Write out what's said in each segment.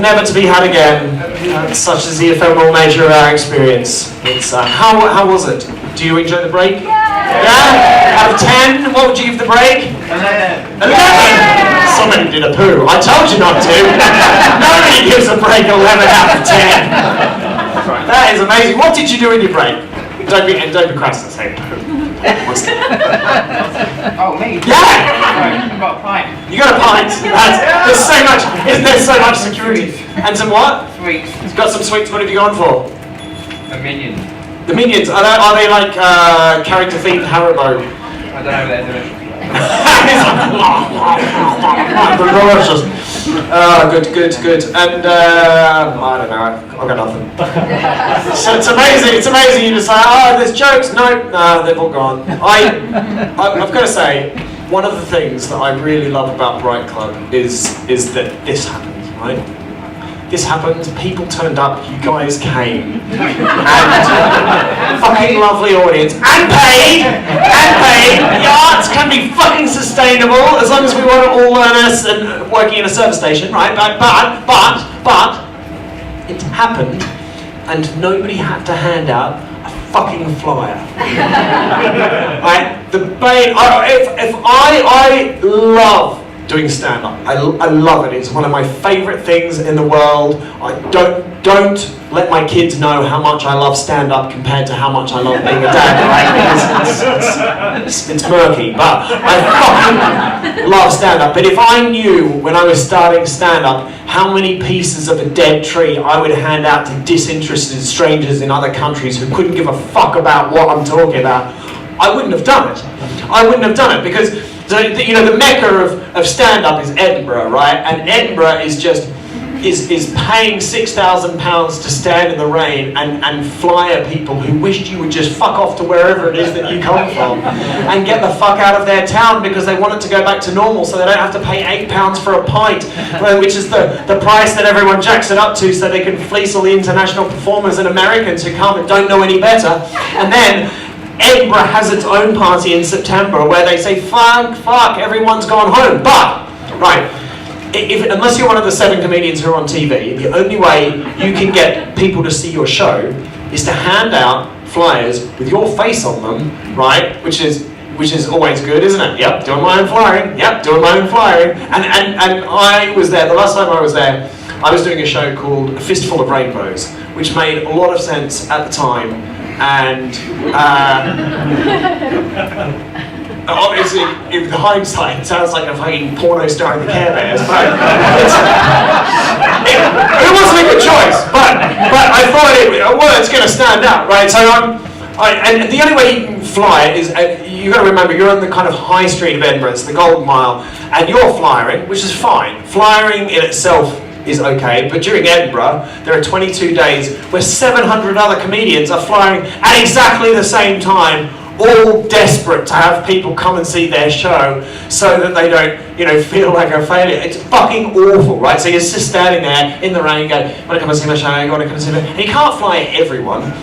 never to be had again. Such is the ephemeral nature of our experience. It's how was it? Do you enjoy the break? Yeah? Out of 10, what would you give the break? 11. Somebody did a poo. I told you not to. Nobody gives a break 11 out of 10. That is amazing. What did you do in your break? Don't be crass and say poo. Oh, me? Yeah! I got a pint. You got a pint. There's so much security. And some what? Sweets. You've got some sweets. What have you gone for? A minion. The Minions. Are they like character themed Haribo? I don't know, they're delicious. Delicious. Good. And I don't know. I've got nothing. So it's amazing. It's amazing. You just say, oh, there's jokes. No, they've all gone. I've got to say, one of the things that I really love about Bright Club is that this happens, right? This happened, people turned up, you guys came, and fucking lovely audience, and paid! The arts can be fucking sustainable as long as we want to all learn us and working in a service station, right? But it happened, and nobody had to hand out a fucking flyer. Right? I love doing stand-up. I love it. It's one of my favourite things in the world. I don't let my kids know how much I love stand-up compared to how much I love being a dad. Right? It's murky, but I fucking love stand-up. But if I knew when I was starting stand-up how many pieces of a dead tree I would hand out to disinterested strangers in other countries who couldn't give a fuck about what I'm talking about, I wouldn't have done it. I wouldn't have done it because the mecca of stand-up is Edinburgh, right? And Edinburgh is paying £6,000 to stand in the rain and fly at people who wished you would just fuck off to wherever it is that you come from and get the fuck out of their town because they want it to go back to normal so they don't have to pay £8 for a pint, which is the price that everyone jacks it up to so they can fleece all the international performers and Americans who come and don't know any better. And then Edinburgh has its own party in September where they say, fuck, everyone's gone home. But, right, unless you're one of the 7 comedians who are on TV, the only way you can get people to see your show is to hand out flyers with your face on them, right, which is always good, isn't it? Yep, doing my own flyering. Yep, doing my own flyering. And I was there, the last time I was there, I was doing a show called A Fistful of Rainbows, which made a lot of sense at the time. And obviously, in hindsight, it sounds like a fucking porno star in the Care Bears, but it wasn't a good choice. But I thought it's going to stand out, right? So and the only way you can fly is you got to remember you're on the kind of high street of Edinburgh, it's the Golden Mile, and you're flyering, which is fine. Flyering in itself is okay, but during Edinburgh, there are 22 days where 700 other comedians are flying at exactly the same time, all desperate to have people come and see their show so that they don't, feel like a failure. It's fucking awful, right? So you're just standing there in the rain going, want to come and see my show, you want to come and see my... And you can't fly at everyone.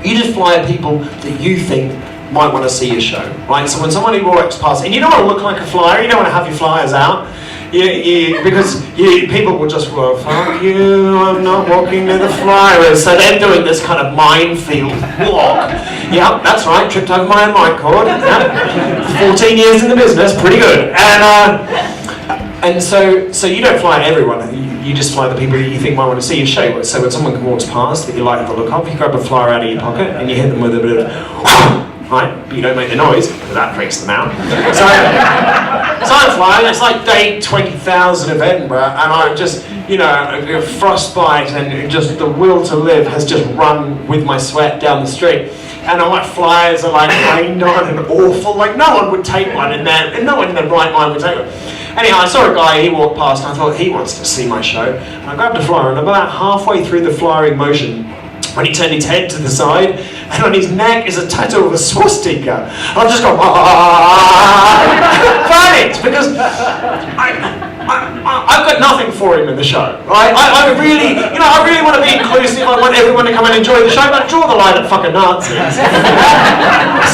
You just fly at people that you think might want to see your show, right? So when somebody walks past, and you don't want to look like a flyer, you don't want to have your flyers out, because people will just, well, fuck you, I'm not walking near the flyers. So they're doing this kind of minefield walk. Yeah, that's right, tripped over my own mic cord. Yeah. 14 years in the business, pretty good. And so you don't fly at everyone, you just fly the people that you think might want to see your show. So when someone walks past that you like the look of, you grab a flyer out of your pocket and you hit them with a bit of right? But you don't make the noise, because that freaks them out. So I'm flying, it's like day 20,000 of Edinburgh, and I'm just, frostbite and just the will to live has just run with my sweat down the street. And all my flyers are like rained on and awful, like no one would take one in there, and no one in their right mind would take one. Anyhow, I saw a guy, he walked past, and I thought, he wants to see my show. And I grabbed a flyer, and about halfway through the flyering motion, when he turned his head to the side, and on his neck is a tattoo of a swastika. And I've just gone, panicked, because I've got nothing for him in the show, right? I really want to be inclusive. inclusive. I want everyone to come and enjoy the show, but draw the line at fucking Nazis.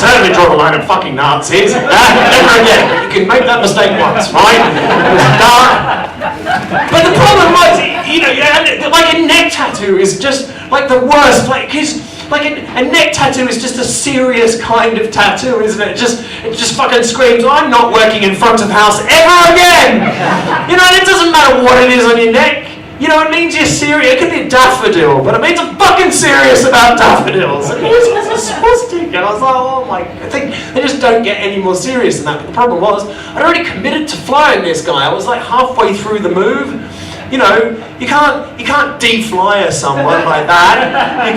Certainly draw the line at fucking Nazis. Never again. But you can make that mistake once, right? It was dark. But the problem was, like a neck tattoo is just like the worst. Like a neck tattoo is just a serious kind of tattoo, isn't it? It just fucking screams, I'm not working in front of house ever again! And it doesn't matter what it is on your neck. It means you're serious. It could be a daffodil, but it means I'm fucking serious about daffodils. And it was a swastika. And I was like, oh my, I think they just don't get any more serious than that. But the problem was, I'd already committed to flying this guy. I was like halfway through the move. You can't de-flyer someone like that.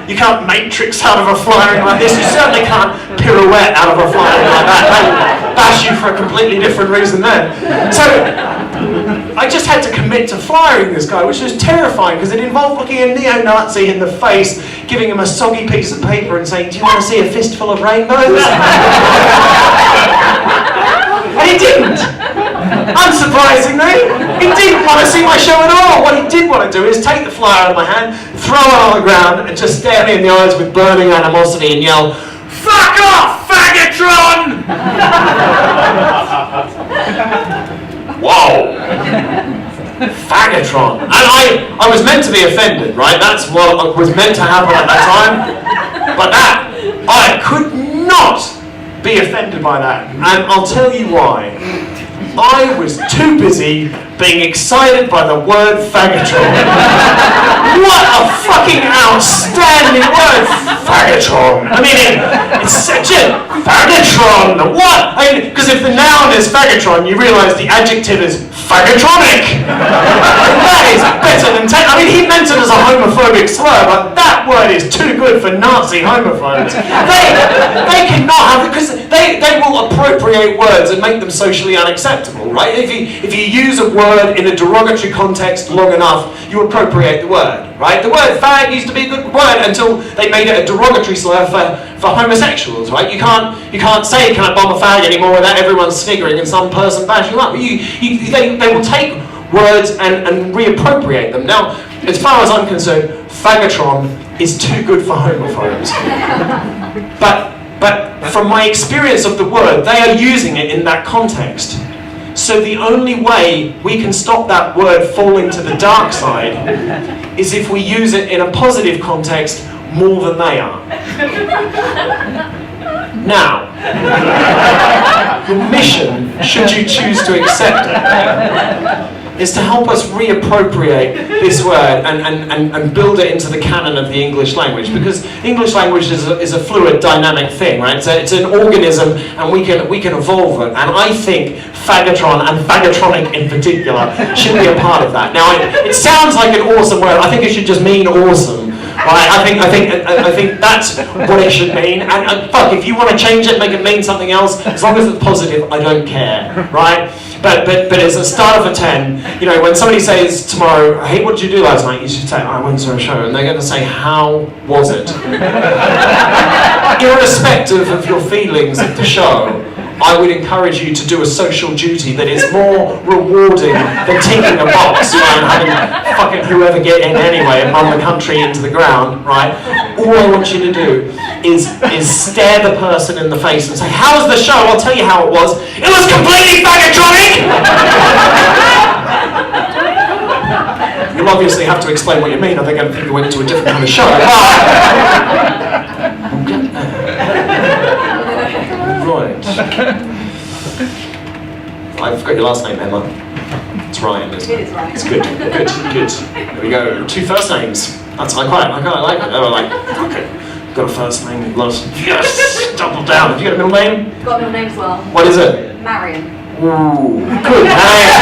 You can't matrix out of a flying like this. You certainly can't pirouette out of a flying like that. They'll bash you for a completely different reason then. So I just had to commit to firing this guy, which was terrifying because it involved looking a neo-Nazi in the face, giving him a soggy piece of paper and saying, do you want to see a fistful of rainbows? And he didn't. Unsurprisingly, he didn't want to see my show at all. What he did want to do is take the flyer out of my hand, throw it on the ground, and just stare me in the eyes with burning animosity and yell, "Fuck off, faggotron!" Whoa! Faggotron. And I was meant to be offended, right? That's what was meant to happen at that time. But I could not be offended by that. And I'll tell you why. I was too busy being excited by the word faggotron. What a fucking outstanding word, faggotron. I mean, it's such a faggotron. What? Because if the noun is faggotron, you realise the adjective is faggotronic. That is better than he meant it as a homophobic slur, but that word is too good for Nazi homophobes. They cannot have it, because they will appropriate words and make them socially unacceptable, right? If you use a word in a derogatory context long enough, you appropriate the word, right? The word fag used to be a good word until they made it a derogatory slur for homosexuals, right? You can't say "can I bomb a fag" anymore without everyone sniggering and some person bashing them up. They will take words and reappropriate them. Now, as far as I'm concerned, faggotron is too good for homophobes. But from my experience of the word, they are using it in that context. So the only way we can stop that word falling to the dark side is if we use it in a positive context more than they are. Now, the mission, should you choose to accept it, is to help us reappropriate this word and build it into the canon of the English language, because English language is a fluid, dynamic thing, right? So it's an organism, and we can evolve it. And I think faggotron, and faggotronic in particular, should be a part of that. Now, it sounds like an awesome word. I think it should just mean awesome. Right, I think that's what it should mean. And fuck, if you want to change it, make it mean something else, as long as it's positive, I don't care, right? But it's a start of a 10. When somebody says tomorrow, "Hey, what did you do last night?" You should say, "I went to a show," and they're going to say, "How was it?" Irrespective of your feelings of the show, I would encourage you to do a social duty that is more rewarding than ticking a box, and having fucking whoever get in anyway and run the country into the ground, right? All I want you to do is stare the person in the face and say, "How was the show?" "I'll tell you how it was. It was completely faggotronic!" You'll obviously have to explain what you mean. I think you went to a different kind of show. Right. I've got your last name, Emma. It's Ryan, isn't it? It is Ryan. It's good. There we go. 2 first names. I quite like it. Okay. Got a first name. Yes! Double down. Have you got a middle name? Got a middle name as well. What is it? Marion. Ooh, good name.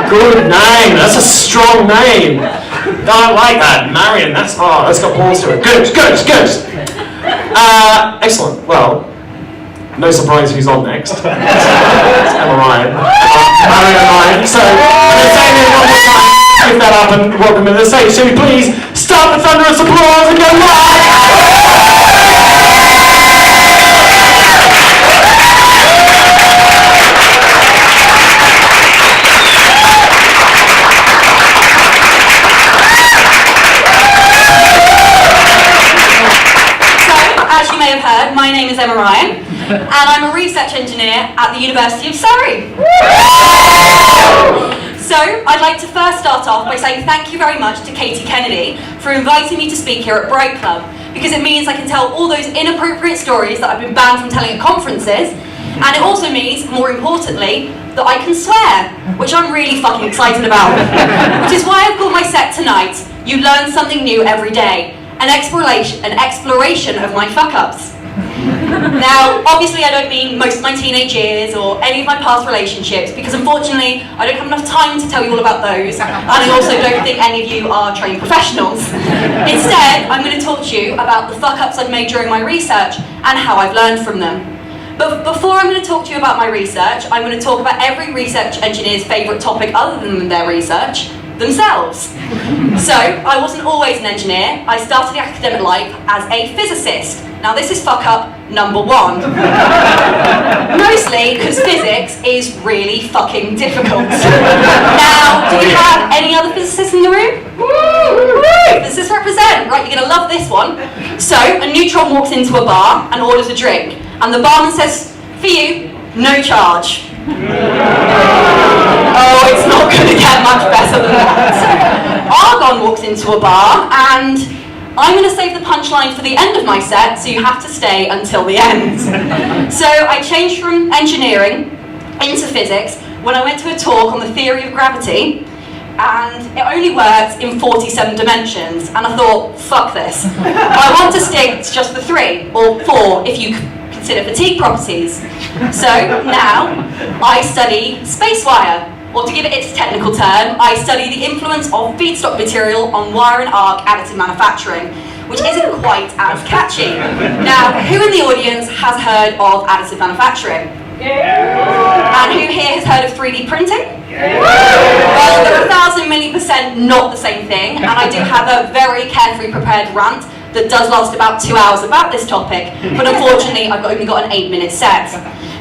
Good name. That's a strong name. No, I like that. Marion. That's got balls to it. Good. Excellent. Well, no surprise who's on next. It's Emma Ryan. Marion Ryan. So, I'm going to say it one more time. Pick that up and welcome to the stage. So please start with thunderous applause and go live! my name is Emma Ryan, and I'm a research engineer at the University of Surrey. So, I'd like to first start off by saying thank you very much to Katie Kennedy for inviting me to speak here at Bright Club, because it means I can tell all those inappropriate stories that I've been banned from telling at conferences, and it also means, more importantly, that I can swear, which I'm really fucking excited about. Which is why I've called my set tonight, You Learn Something New Every Day, an exploration of my fuck-ups. Now, obviously I don't mean most of my teenage years or any of my past relationships, because unfortunately I don't have enough time to tell you all about those, and I also don't think any of you are trained professionals. Instead, I'm going to talk to you about the fuck-ups I've made during my research and how I've learned from them. But before I'm going to talk to you about my research, I'm going to talk about every research engineer's favourite topic other than their research, themselves. So, I wasn't always an engineer. I started academic life as a physicist. Now this is fuck up number one. Mostly because physics is really fucking difficult. Now, do we have any other physicists in the room? Woo! Physicists represent. Right, you're going to love this one. So, a neutron walks into a bar and orders a drink. And the barman says, for you, no charge. Oh, it's not going to get much better than that. Argon walks into a bar, and I'm going to save the punchline for the end of my set, so you have to stay until the end. So I changed from engineering into physics when I went to a talk on the theory of gravity, and it only works in 47 dimensions, and I thought, fuck this. I want to stick to just the 3, or 4 if you consider fatigue properties. So now I study space wire, or to give it its technical term, I study the influence of feedstock material on wire and arc additive manufacturing, which isn't quite as catchy. Now, who in the audience has heard of additive manufacturing? And who here has heard of 3D printing? Well, they're 1,000,000,000% not the same thing, and I do have a very carefully prepared rant that does last about 2 hours about this topic, but unfortunately I've only got an 8-minute set.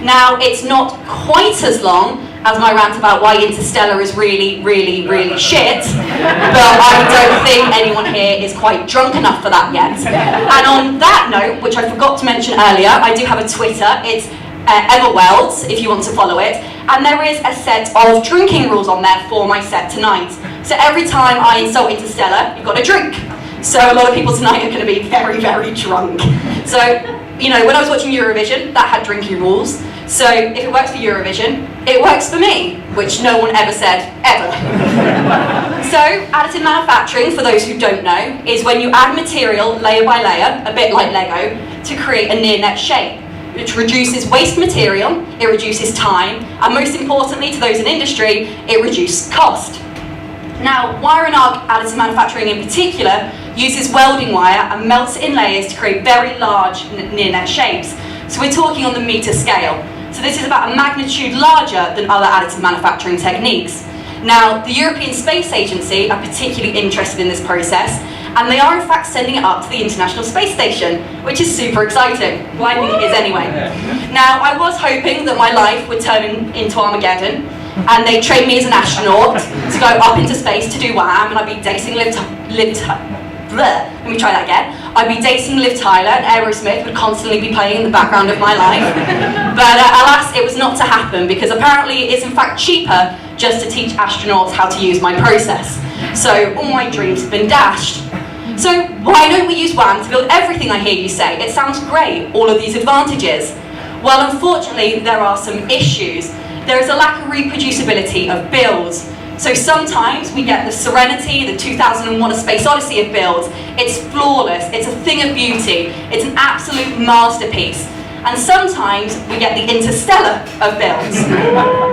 Now, it's not quite as long as my rant about why Interstellar is really, really, really shit, but I don't think anyone here is quite drunk enough for that yet. And on that note, which I forgot to mention earlier, I do have a Twitter. It's Emma Wells, if you want to follow it, and there is a set of drinking rules on there for my set tonight. So every time I insult Interstellar, you've got a drink. So a lot of people tonight are going to be very, very drunk. So, you know, when I was watching Eurovision, that had drinking rules. So if it works for Eurovision, it works for me, which no one ever said, ever. So additive manufacturing, for those who don't know, is when you add material layer by layer, a bit like Lego, to create a near-net shape, which reduces waste material, it reduces time, and most importantly to those in industry, it reduces cost. Now, wire and arc additive manufacturing in particular uses welding wire and melts it in layers to create very large near-net shapes. So we're talking on the meter scale. So this is about a magnitude larger than other additive manufacturing techniques. Now, the European Space Agency are particularly interested in this process, and they are in fact sending it up to the International Space Station, which is super exciting. Well, I think it is anyway. Now, I was hoping that my life would turn into Armageddon, and they'd train me as an astronaut to go up into space to do WAM, and I'd be dating let me try that again. I'd be dating Liv Tyler, and Aerosmith would constantly be playing in the background of my life. But alas, it was not to happen, because apparently it is in fact cheaper just to teach astronauts how to use my process. So all my dreams have been dashed. So why don't we use WAM to build everything I hear you say? It sounds great, all of these advantages. Well, unfortunately, there are some issues. There is a lack of reproducibility of builds. So sometimes we get the Serenity, the 2001 A Space Odyssey of builds. It's flawless, it's a thing of beauty, it's an absolute masterpiece. And sometimes we get the Interstellar of builds.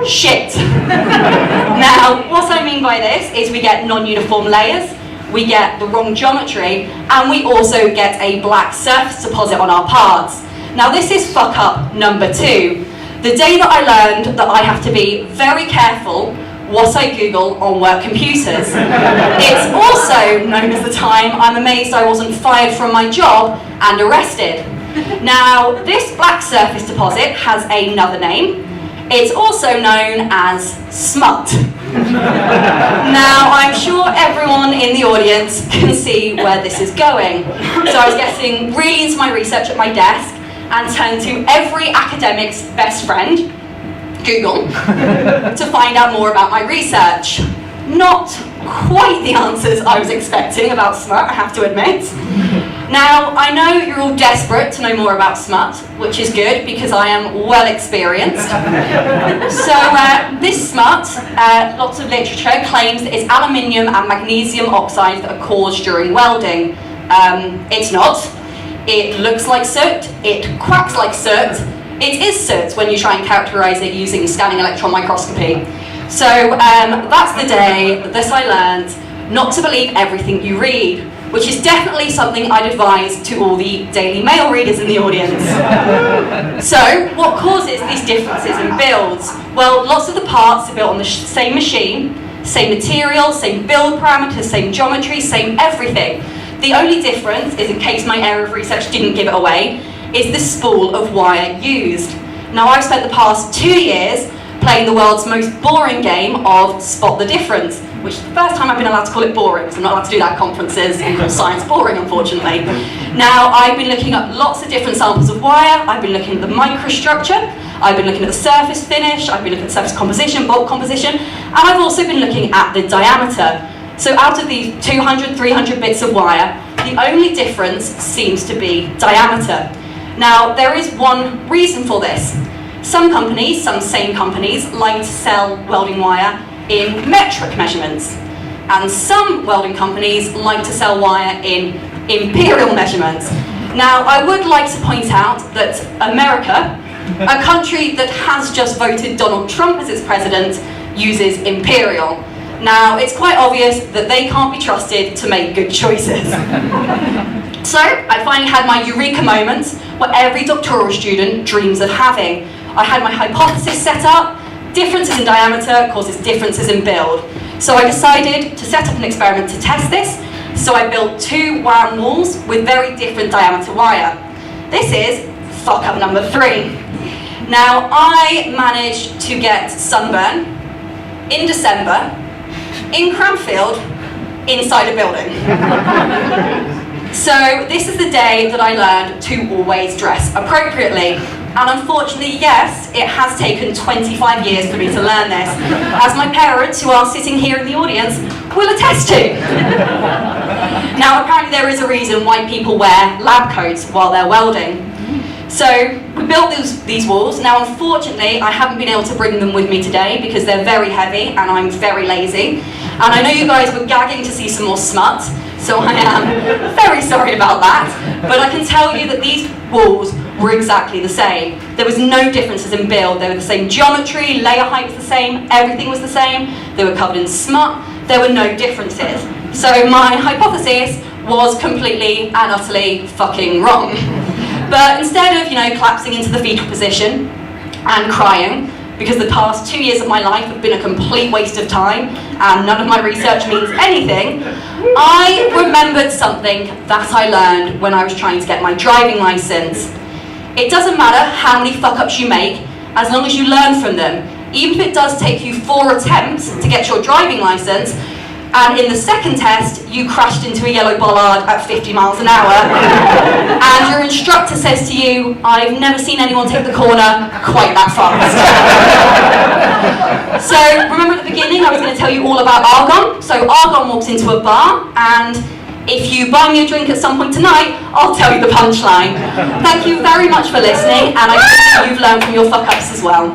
Shit. Now, what I mean by this is we get non-uniform layers, we get the wrong geometry, and we also get a black surface deposit on our parts. Now this is fuck up number 2. The day that I learned that I have to be very careful what I Google on work computers. It's also known as the time I'm amazed I wasn't fired from my job and arrested. Now, this black surface deposit has another name. It's also known as smut. Now, I'm sure everyone in the audience can see where this is going. So I was getting really into my research at my desk, and turned to every academic's best friend, Google, to find out more about my research. Not quite the answers I was expecting about smut, I have to admit. Now, I know you're all desperate to know more about smut, which is good because I am well experienced. So this smut, lots of literature claims that it's aluminium and magnesium oxides that are caused during welding. It's not. It looks like soot, it quacks like soot. It is soot when you try and characterise it using scanning electron microscopy. So that's the day that I learned not to believe everything you read, which is definitely something I'd advise to all the Daily Mail readers in the audience. So, what causes these differences in builds? Well, lots of the parts are built on the same machine, same material, same build parameters, same geometry, same everything. The only difference is, in case my area of research didn't give it away, is the spool of wire used. Now, I've spent the past 2 years playing the world's most boring game of Spot the Difference, which is the first time I've been allowed to call it boring, because I'm not allowed to do that at conferences and call science boring, unfortunately. Now, I've been looking at lots of different samples of wire, I've been looking at the microstructure, I've been looking at the surface finish, I've been looking at surface composition, bulk composition, and I've also been looking at the diameter. So out of these 200, 300 bits of wire, the only difference seems to be diameter. Now, there is one reason for this. Some companies, some sane companies, like to sell welding wire in metric measurements. And some welding companies like to sell wire in imperial measurements. Now, I would like to point out that America, a country that has just voted Donald Trump as its president, uses imperial. Now, it's quite obvious that they can't be trusted to make good choices. So, I finally had my eureka moment, what every doctoral student dreams of having. I had my hypothesis set up, differences in diameter causes differences in build. So I decided to set up an experiment to test this, so I built 2 wound walls with very different diameter wire. This is fuck up number 3. Now, I managed to get sunburn in December, in Cranfield, inside a building. So this is the day that I learned to always dress appropriately. And unfortunately, yes, it has taken 25 years for me to learn this, as my parents, who are sitting here in the audience, will attest to. Now, apparently there is a reason why people wear lab coats while they're welding. So we built these walls. Now, unfortunately, I haven't been able to bring them with me today because they're very heavy and I'm very lazy. And I know you guys were gagging to see some more smut, so I am very sorry about that. But I can tell you that these walls were exactly the same. There was no differences in build. They were the same geometry, layer height was the same, everything was the same. They were covered in smut. There were no differences. So my hypothesis was completely and utterly fucking wrong. But instead of, collapsing into the fetal position and crying, because the past 2 years of my life have been a complete waste of time and none of my research means anything, I remembered something that I learned when I was trying to get my driving license. It doesn't matter how many fuck-ups you make, as long as you learn from them. Even if it does take you 4 attempts to get your driving license, and in the second test, you crashed into a yellow bollard at 50 miles an hour, and your instructor says to you, I've never seen anyone take the corner quite that fast. So, remember at the beginning, I was going to tell you all about Argon. So, Argon walks into a bar, and if you buy me a drink at some point tonight, I'll tell you the punchline. Thank you very much for listening, and I hope you've learned from your fuck-ups as well.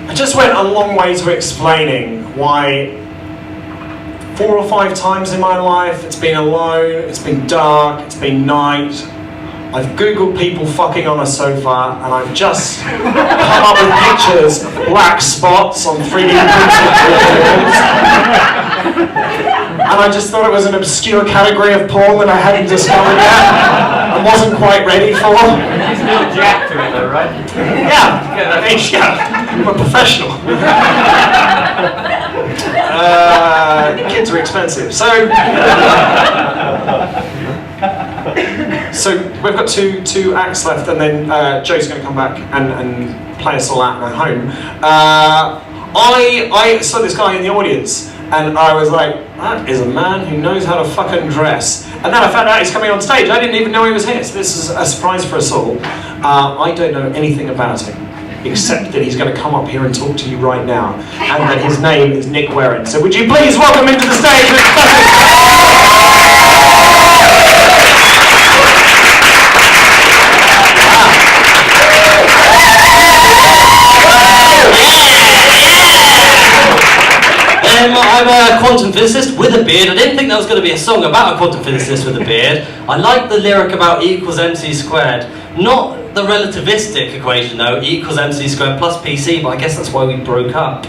I just went a long way to explaining why 4 or 5 times in my life it's been alone, it's been dark, it's been night. I've googled people fucking on a sofa and I've just come up with pictures of black spots on 3D printed walls. And I just thought it was an obscure category of porn that I hadn't discovered yet and wasn't quite ready for. You still jack to it though, right? Yeah, I'm a professional. Kids are expensive. So we've got two acts left, and then Joe's going to come back and play us all out at home. I saw this guy in the audience, and I was like, that is a man who knows how to fucking dress. And then I found out he's coming on stage. I didn't even know he was here, so this is a surprise for us all. I don't know anything about him, except that he's going to come up here and talk to you right now, and that his name is Nick Warren. So would you please welcome him to the stage? I'm a quantum physicist with a beard. I didn't think there was going to be a song about a quantum physicist with a beard. I like the lyric about E equals MC squared. Not the relativistic equation though, E equals MC squared plus PC, but I guess that's why we broke up.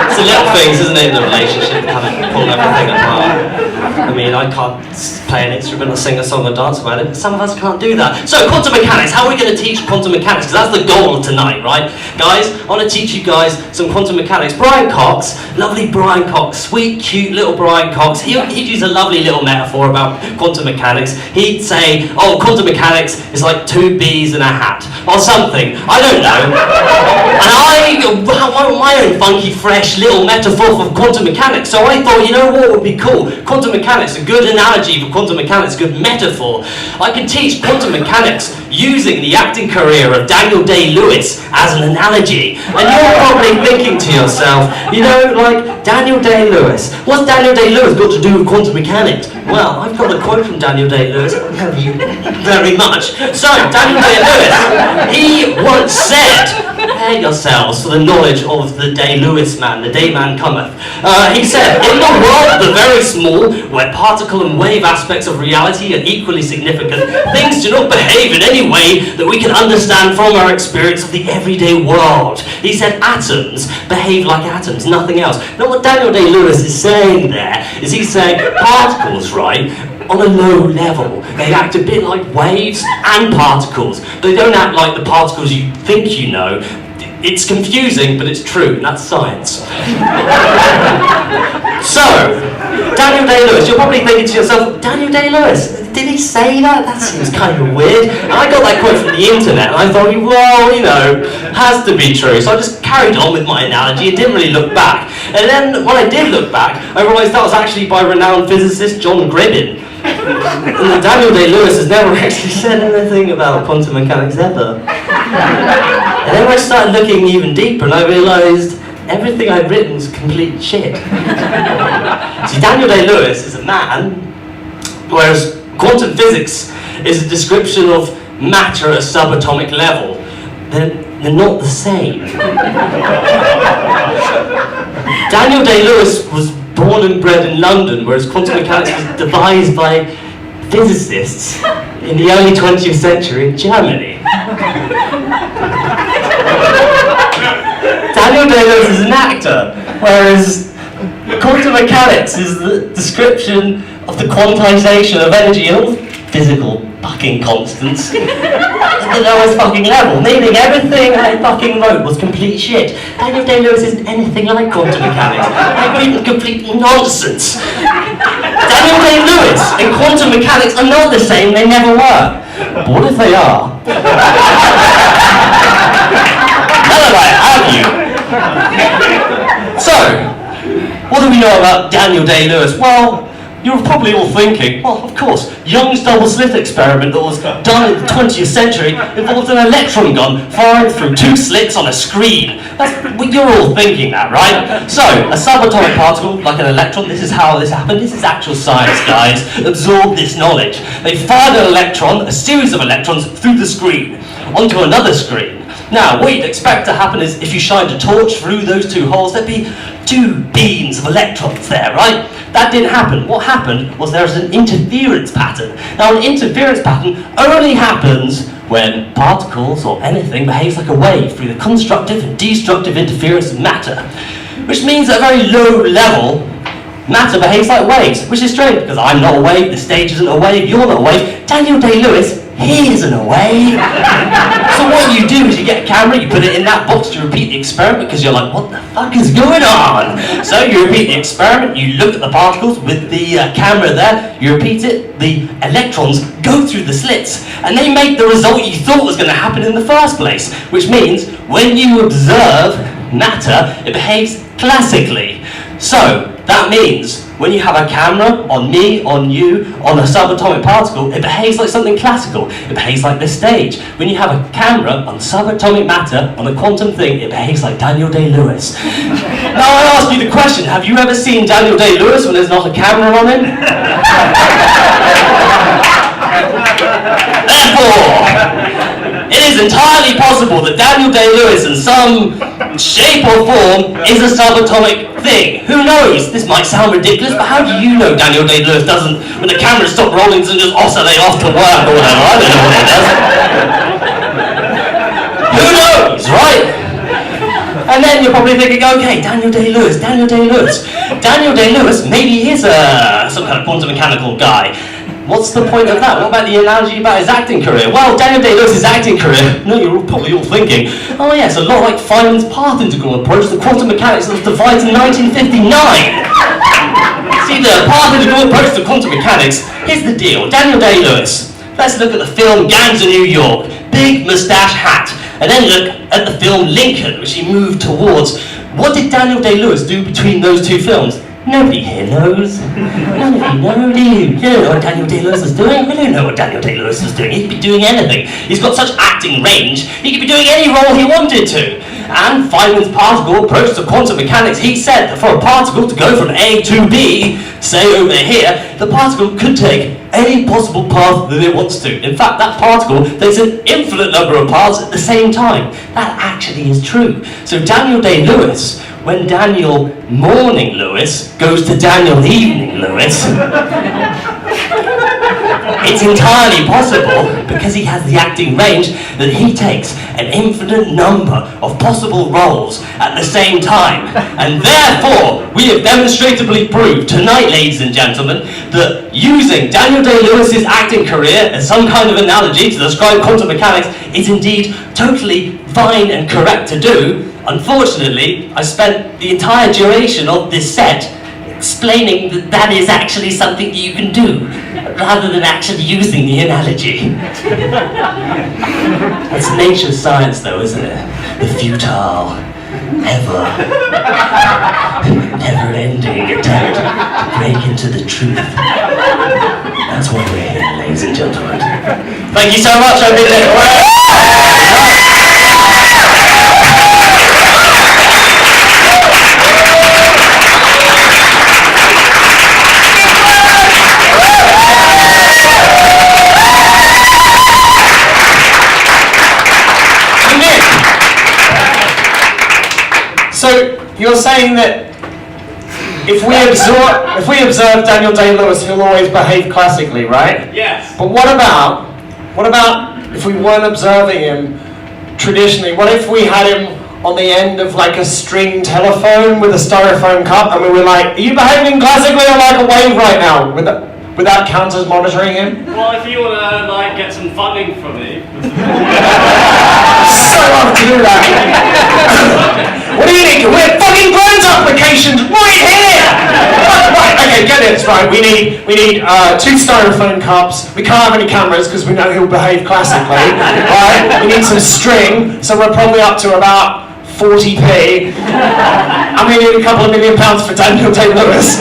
It's the little things, isn't it, in a relationship, kind of pull everything apart. I mean, I can't play an instrument or sing a song or dance about it, but some of us can't do that. So, quantum mechanics, how are we going to teach quantum mechanics? Because that's the goal of tonight, right? Guys, I want to teach you guys some quantum mechanics. Brian Cox, lovely Brian Cox, sweet, cute little Brian Cox, he'd use a lovely little metaphor about quantum mechanics. He'd say, oh, quantum mechanics is like two bees in a hat, or something. I don't know. And I want my own funky, fresh little metaphor for quantum mechanics. So I thought, you know what would be cool? Quantum mechanics, a good analogy for quantum mechanics, a good metaphor. I can teach quantum mechanics using the acting career of Daniel Day-Lewis as an analogy. And you're probably thinking to yourself, you know, like, Daniel Day-Lewis, what's Daniel Day-Lewis got to do with quantum mechanics? Well, I've got a quote from Daniel Day-Lewis, I love you very much. So, Daniel Day-Lewis, he once said, prepare yourselves for the knowledge of the Day-Lewis man, the day man cometh. He said, in the world of the very small, where particle and wave aspects of reality are equally significant, things do not behave in any way that we can understand from our experience of the everyday world. He said atoms behave like atoms, nothing else. Now what Daniel Day-Lewis is saying there is he's saying particles, right, on a low level, they act a bit like waves and particles. They don't act like the particles you think you know. It's confusing, but it's true, and that's science. So, Daniel Day-Lewis, you're probably thinking to yourself, Daniel Day-Lewis, did he say that? That seems kind of weird. And I got that quote from the internet, and I thought, well, you know, has to be true. So I just carried on with my analogy and didn't really look back. And then, when I did look back, I realised that was actually by renowned physicist John Gribbin. And Daniel Day-Lewis has never actually said anything about quantum mechanics ever. And then I started looking even deeper and I realised everything I'd written was complete shit. See, Daniel Day-Lewis is a man, whereas quantum physics is a description of matter at a subatomic level. They're not the same. Daniel Day-Lewis was born and bred in London, whereas quantum mechanics was devised by physicists in the early 20th century in Germany. Daniel Day-Lewis is an actor, whereas quantum mechanics is the description of the quantization of energy in all physical fucking constants at the lowest fucking level, meaning everything I fucking wrote was complete shit. Daniel Day-Lewis isn't anything like quantum mechanics. I've written complete nonsense. Daniel Day-Lewis and quantum mechanics are not the same, they never were. But what if they are? Now that I have you. So, what do we know about Daniel Day-Lewis? Well, you're probably all thinking, well, of course, Young's double slit experiment that was done in the 20th century involved an electron gun fired through two slits on a screen. You're all thinking that, right? So, a subatomic particle, like an electron, this is how this happened. This is actual science, guys. Absorb this knowledge. They fired an electron, a series of electrons, through the screen, onto another screen. Now, what you'd expect to happen is if you shined a torch through those two holes, there'd be two beams of electrons there, right? That didn't happen. What happened was there was an interference pattern. Now, an interference pattern only happens when particles or anything behaves like a wave through the constructive and destructive interference of matter. Which means at a very low level, matter behaves like waves, which is strange because I'm not a wave, the stage isn't a wave, you're not a wave. Daniel Day-Lewis, he isn't a wave. So what you do is you get a camera, you put it in that box to repeat the experiment because you're like, what the fuck is going on? So you repeat the experiment, you look at the particles with the camera there, you repeat it, the electrons go through the slits, and they make the result you thought was going to happen in the first place, which means when you observe matter, it behaves classically. So that means when you have a camera on me, on you, on a subatomic particle, it behaves like something classical. It behaves like this stage. When you have a camera on subatomic matter, on a quantum thing, it behaves like Daniel Day-Lewis. Now I ask you the question, have you ever seen Daniel Day-Lewis when there's not a camera on him? Therefore, it is entirely possible that Daniel Day-Lewis in some shape or form is a subatomic thing. Who knows? This might sound ridiculous, but how do you know Daniel Day-Lewis doesn't, when the camera stops rolling, doesn't just oscillate off to work or whatever? I don't know what it does. Who knows, right? And then you're probably thinking, okay, Daniel Day-Lewis. Daniel Day-Lewis, maybe he's some kind of quantum mechanical guy. What's the point of that? What about the analogy about his acting career? Well, Daniel Day-Lewis's acting career, no, you're probably all thinking, oh yeah, it's a lot like Feynman's path integral approach to quantum mechanics that was devised in 1959. See, the path integral approach to quantum mechanics, here's the deal. Daniel Day-Lewis. Let's look at the film Gangs of New York. Big moustache hat. And then look at the film Lincoln, which he moved towards. What did Daniel Day-Lewis do between those two films? Nobody here knows. None of you know, do you? You don't know what Daniel Day-Lewis is doing? We don't know what Daniel Day-Lewis is doing. He could be doing anything. He's got such acting range, he could be doing any role he wanted to. And Feynman's particle approach to quantum mechanics, he said that for a particle to go from A to B, say over here, the particle could take any possible path that it wants to. In fact, that particle takes an infinite number of paths at the same time. That actually is true. So Daniel Day-Lewis, when Daniel Morning Lewis goes to Daniel Evening Lewis, it's entirely possible, because he has the acting range, that he takes an infinite number of possible roles at the same time. And therefore, we have demonstratively proved tonight, ladies and gentlemen, that using Daniel Day-Lewis's acting career as some kind of analogy to describe quantum mechanics is indeed totally fine and correct to do. Unfortunately, I spent the entire duration of this set explaining that that is actually something you can do, rather than actually using the analogy. It's nature's science though, isn't it? The futile, never-ending attempt to break into the truth. That's why we're here, ladies and gentlemen. Thank you so much, I've been there. So you're saying that if we observe Daniel Day-Lewis, he'll always behave classically, right? Yes. But what about if we weren't observing him traditionally? What if we had him on the end of like a string telephone with a styrofoam cup, and we were like, "Are you behaving classically or like a wave right now?" Would that count as monitoring him? Well, if you want to like get some funding from me. So love to do that. What do you need? We have fucking grant applications right here. Right, okay, get this right. We need 2 styrofoam cups. We can't have any cameras because we know he'll behave classically. Right? We need some string, so we're probably up to about 40p. And we need a couple of £1 million for Daniel Day-Lewis.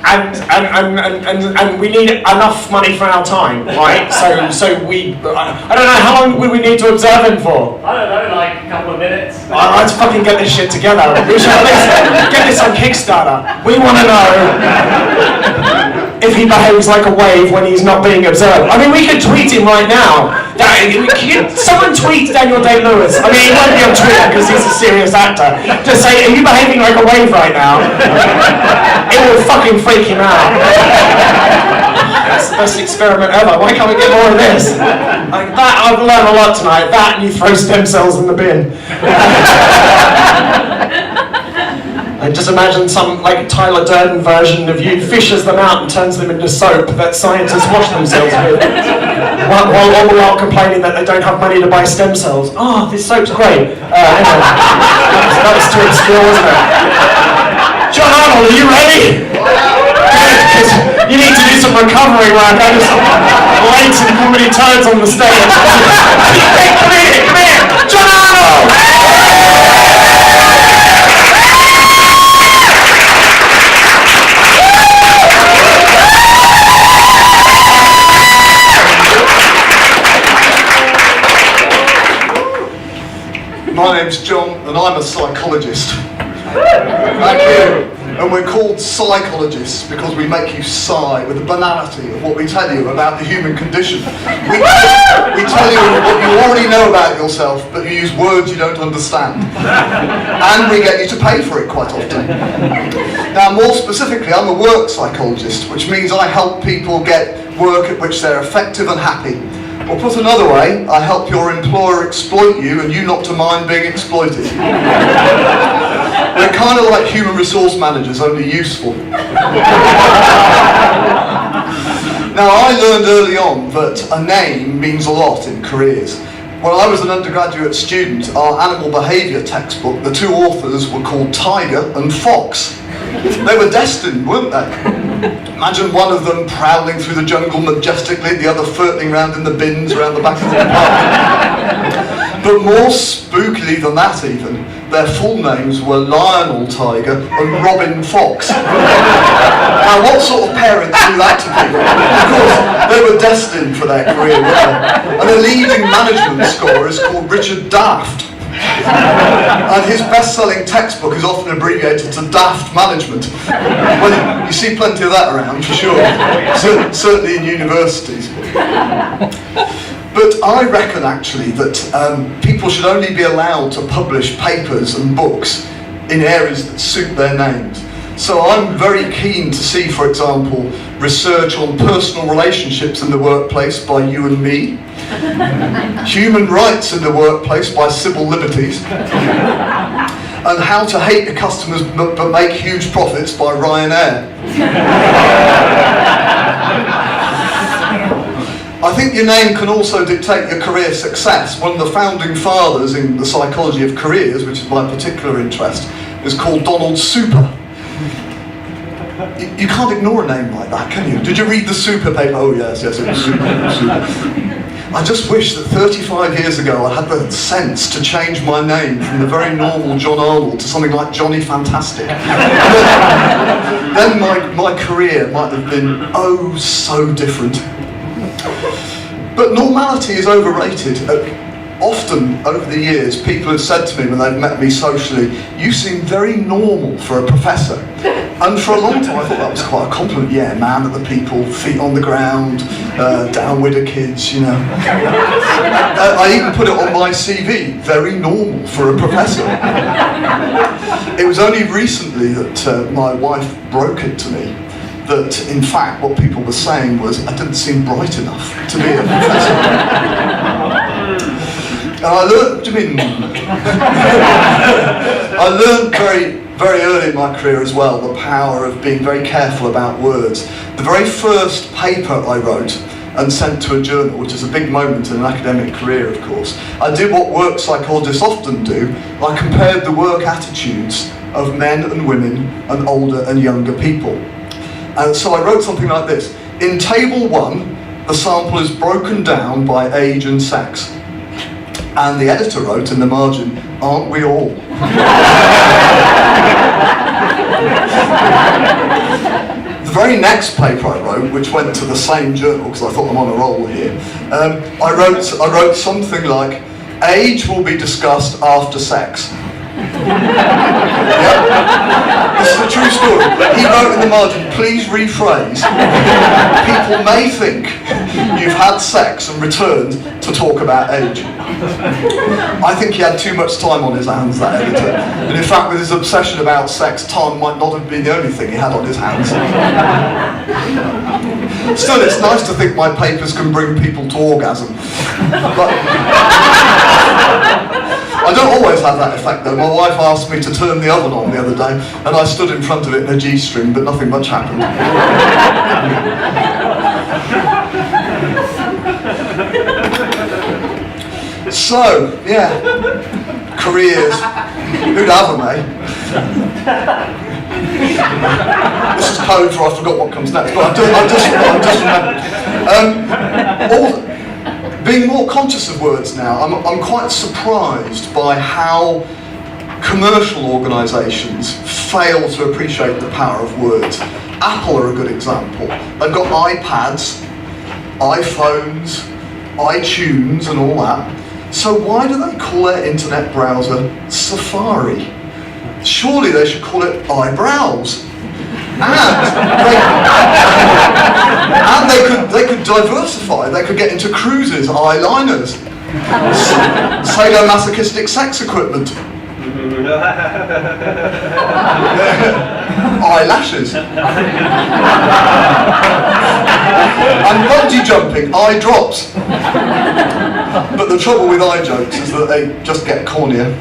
And we need enough money for our time, right? So we, I don't know, how long would we need to observe him for? I don't know, like a couple of minutes. Let's fucking get this shit together. We should at least get this on Kickstarter. We want to know if he behaves like a wave when he's not being observed. I mean, we could tweet him right now. Someone tweet Daniel Day-Lewis. I mean, he won't be on Twitter because he's a serious actor. Just say, are you behaving like a wave right now? It will fucking freak him out. That's the best experiment ever. Why can't we get more of this? Like that, I've learned a lot tonight. That, and you throw stem cells in the bin. I just imagine some like Tyler Durden version of you fishes them out and turns them into soap that scientists wash themselves with. while all the while complaining that they don't have money to buy stem cells. Oh, this soap's great. Anyway, that was too obscure, wasn't it? John Arnold, are you ready? Because you need to do some recovery work. I just laid some comedy turds on the stage. Come here, John Arnold! My name's John, and I'm a psychologist. Thank you. And we're called psychologists because we make you sigh with the banality of what we tell you about the human condition. We tell you what you already know about yourself, but you use words you don't understand. And we get you to pay for it quite often. Now, more specifically, I'm a work psychologist, which means I help people get work at which they're effective and happy. Or put another way, I help your employer exploit you and you not to mind being exploited. We're kind of like human resource managers, only useful. Now, I learned early on that a name means a lot in careers. When I was an undergraduate student, our animal behaviour textbook, the two authors were called Tiger and Fox. They were destined, weren't they? Imagine one of them prowling through the jungle majestically, the other flirting around in the bins around the back of the department. But more spookily than that even, their full names were Lionel Tiger and Robin Fox. Now, what sort of parents do that to people? Of course, they were destined for their career, weren't they? And the leading management scholar is called Richard Daft. And his best-selling textbook is often abbreviated to Daft Management. Well, you see plenty of that around, for sure. Certainly in universities. But I reckon, actually, that people should only be allowed to publish papers and books in areas that suit their names. So I'm very keen to see, for example, research on personal relationships in the workplace by you and me, human rights in the workplace by civil liberties, and how to hate your customers but make huge profits by Ryanair. I think your name can also dictate your career success. One of the founding fathers in the psychology of careers, which is my particular interest, is called Donald Super. You can't ignore a name like that, can you? Did you read the Super paper? Oh yes, it was Super. I just wish that 35 years ago I had the sense to change my name from the very normal John Arnold to something like Johnny Fantastic. Then my career might have been oh so different. But normality is overrated. Often over the years people have said to me when they've met me socially, you seem very normal for a professor. And for a long time I thought that was quite a compliment. Yeah, man of the people, feet on the ground, down with the kids, you know. I even put it on my CV, very normal for a professor. It was only recently that my wife broke it to me that in fact what people were saying was I didn't seem bright enough to be a professor. And I learned, what do you mean? I learned very early in my career as well the power of being very careful about words. The very first paper I wrote and sent to a journal, which is a big moment in an academic career, of course, I did what work psychologists often do. I compared the work attitudes of men and women and older and younger people. And so I wrote something like this. In table 1, the sample is broken down by age and sex. And the editor wrote in the margin, aren't we all? The very next paper I wrote, which went to the same journal, because I thought I'm on a roll here, I wrote something like, age will be discussed after sex. Yep. This is a true story. He wrote in the margin, please rephrase. People may think you've had sex and returned to talk about age. I think he had too much time on his hands, that editor. And in fact, with his obsession about sex, time might not have been the only thing he had on his hands. Still, it's nice to think my papers can bring people to orgasm. But I don't always have that effect though. My wife asked me to turn the oven on the other day and I stood in front of it in a G-string, but nothing much happened. So, yeah, careers. Who'd have them, eh? This is code for I forgot what comes next, but I've just remembered. Being more conscious of words now, I'm quite surprised by how commercial organisations fail to appreciate the power of words. Apple are a good example. They've got iPads, iPhones, iTunes and all that. So why do they call their internet browser Safari? Surely they should call it iBrowse. And they could diversify. They could get into cruises, eyeliners, sadomasochistic sex equipment, eyelashes, and bungee jumping, eye drops. But the trouble with eye jokes is that they just get cornier.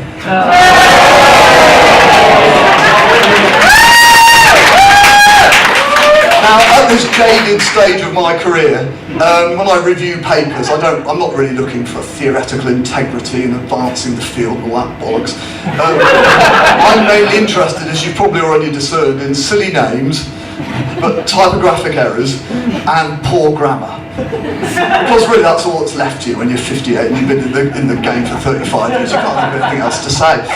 Now, at this jaded stage of my career, when I review papers, I'm not really looking for theoretical integrity and advancing the field and all that bollocks. I'm mainly interested, as you've probably already discerned, in silly names, but typographic errors and poor grammar. Because really that's all that's left to you when you're 58 and you've been in the game for 35 years, you can't think of anything else to say.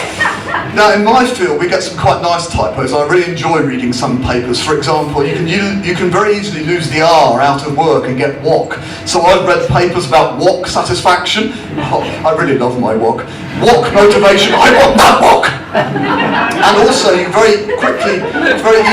Now in my field we get some quite nice typos. I really enjoy reading some papers. For example, you can very easily lose the R out of work and get WOC. So I've read papers about WOC satisfaction. Oh, I really love my WOC. WOC motivation, I want that WOC! And also you very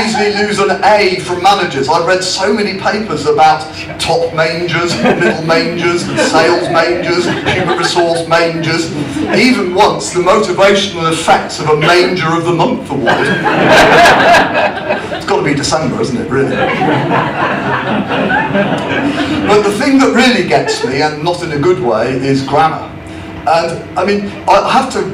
easily lose an A from managers. I've read so many papers about top mangers, middle mangers, sales mangers, human resource mangers, even once the motivational effects of a Manger of the Month award. It's got to be December, isn't it, really? But the thing that really gets me, and not in a good way, is grammar. And I mean, I have to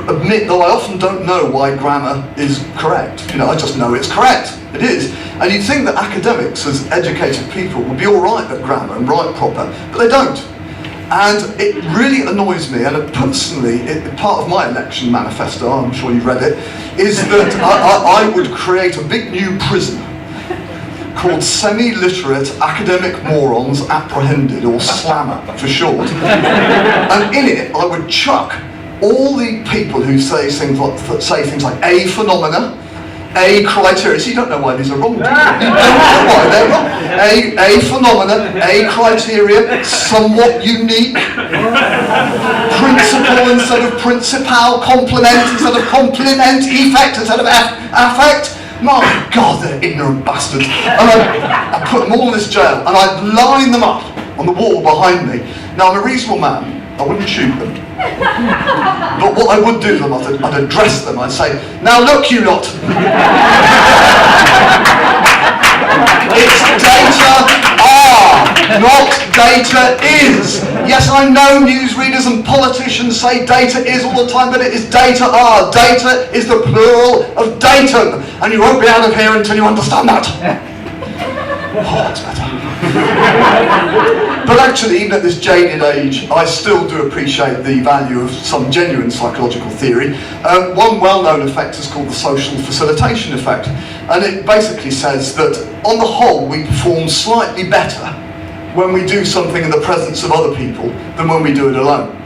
admit that I often don't know why grammar is correct. You know, I just know it's correct. It is. And you'd think that academics, as educated people, would be all right at grammar and write proper, but they don't. And it really annoys me, and personally, part of my election manifesto, I'm sure you've read it, is that I would create a big new prison called Semi-Literate Academic Morons Apprehended, or SLAMMER for short. And in it, I would chuck all the people who say things like a phenomena, a criteria. So you don't know why these are wrong. You don't know why they're wrong. A phenomena, a criteria, somewhat unique, principle instead of principal, complement instead of complement, effect instead of affect. My God, they're ignorant bastards. And I put them all in this jail, and I'd line them up on the wall behind me. Now, I'm a reasonable man. I wouldn't shoot them. But what I would do to them, I'd address them. I'd say, now look, you lot. It's data are, not data is. Yes, I know newsreaders and politicians say data is all the time, but it is data are. Data is the plural of datum, and you won't be out of here until you understand that. Oh, that's better. But actually, even at this jaded age, I still do appreciate the value of some genuine psychological theory. One well-known effect is called the social facilitation effect, and it basically says that, on the whole, we perform slightly better when we do something in the presence of other people than when we do it alone.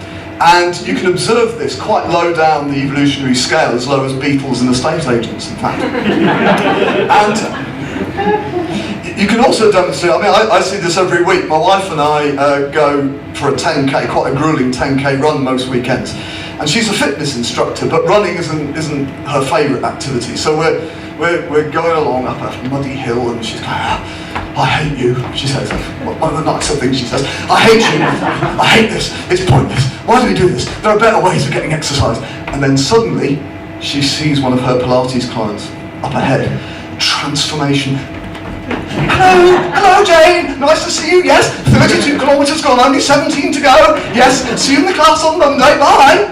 And you can observe this quite low down the evolutionary scale, as low as beetles and estate agents, in fact. And you can also demonstrate, I mean, I see this every week. My wife and I go for a 10K, quite a grueling 10K run most weekends. And she's a fitness instructor, but running isn't her favourite activity. So we're going along up a muddy hill, and she's going, I hate you, she says. One of the nicer things she says. I hate you, I hate this, it's pointless. Why do we do this? There are better ways of getting exercise. And then suddenly, she sees one of her Pilates clients up ahead. Transformation. Hello Jane, nice to see you, yes, 32 kilometres gone, only 17 to go, yes, see you in the class on Monday, bye.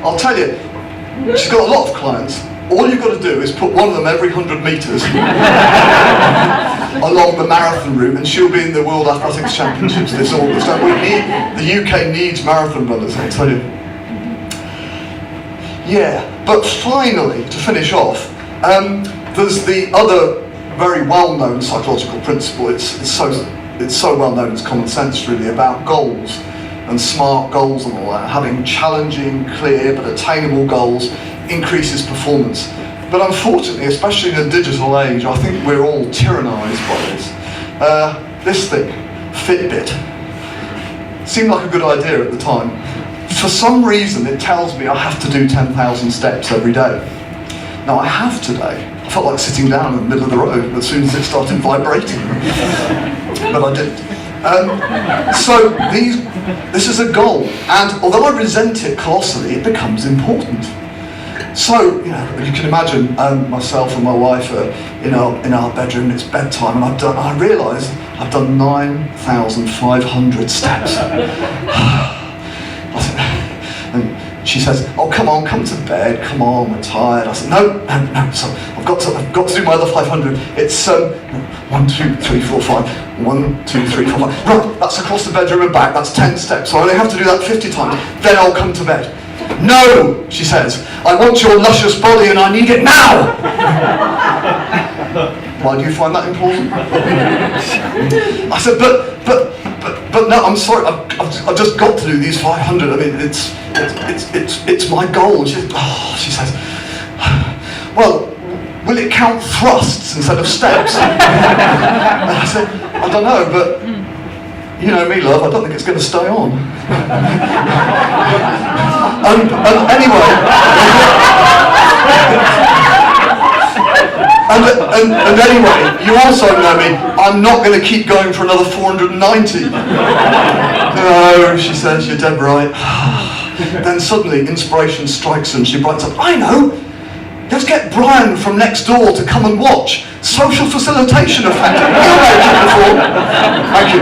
I'll tell you, she's got a lot of clients. All you've got to do is put one of them every 100 metres along the marathon route, and she'll be in the World Athletics Championships this August. And the UK needs marathon runners, I'll tell you. Yeah, but finally, to finish off, there's the other very well-known psychological principle. It's so well known, it's common sense really, about goals and SMART goals and all that. Having challenging, clear but attainable goals increases performance. But unfortunately, especially in a digital age, I think we're all tyrannised by this. This thing, Fitbit, seemed like a good idea at the time. For some reason, it tells me I have to do 10,000 steps every day. Now, I have today. I felt like sitting down in the middle of the road as soon as it started vibrating. But I didn't. So this is a goal, and although I resent it colossally, it becomes important. So, you can imagine myself and my wife are in our bedroom, it's bedtime, and I realise I've done 9,500 steps. And she says, "Oh, come on, come to bed, come on, we're tired." I said, no, so I've got to do my other 500. It's 1, 2, 3, 4, 5, 1, 2, 3, 4, 5. Right, that's across the bedroom and back, that's 10 steps, so I only have to do that 50 times, then I'll come to bed. "No," she says, "I want your luscious body and I need it now." Why do you find that important? I said, but no, I'm sorry, I've just got to do these 500. I mean, it's my goal. She says, "Well, will it count thrusts instead of steps?" And I said, "I don't know, but you know me, love, I don't think it's going to stay on." And anyway, and anyway, you also know me, I'm not going to keep going for another 490. "No," she says, "you're dead right." Then suddenly inspiration strikes her and she brights up. "I know! Let's get Brian from next door to come and watch. Social facilitation effect. You've heard it before." Thank you.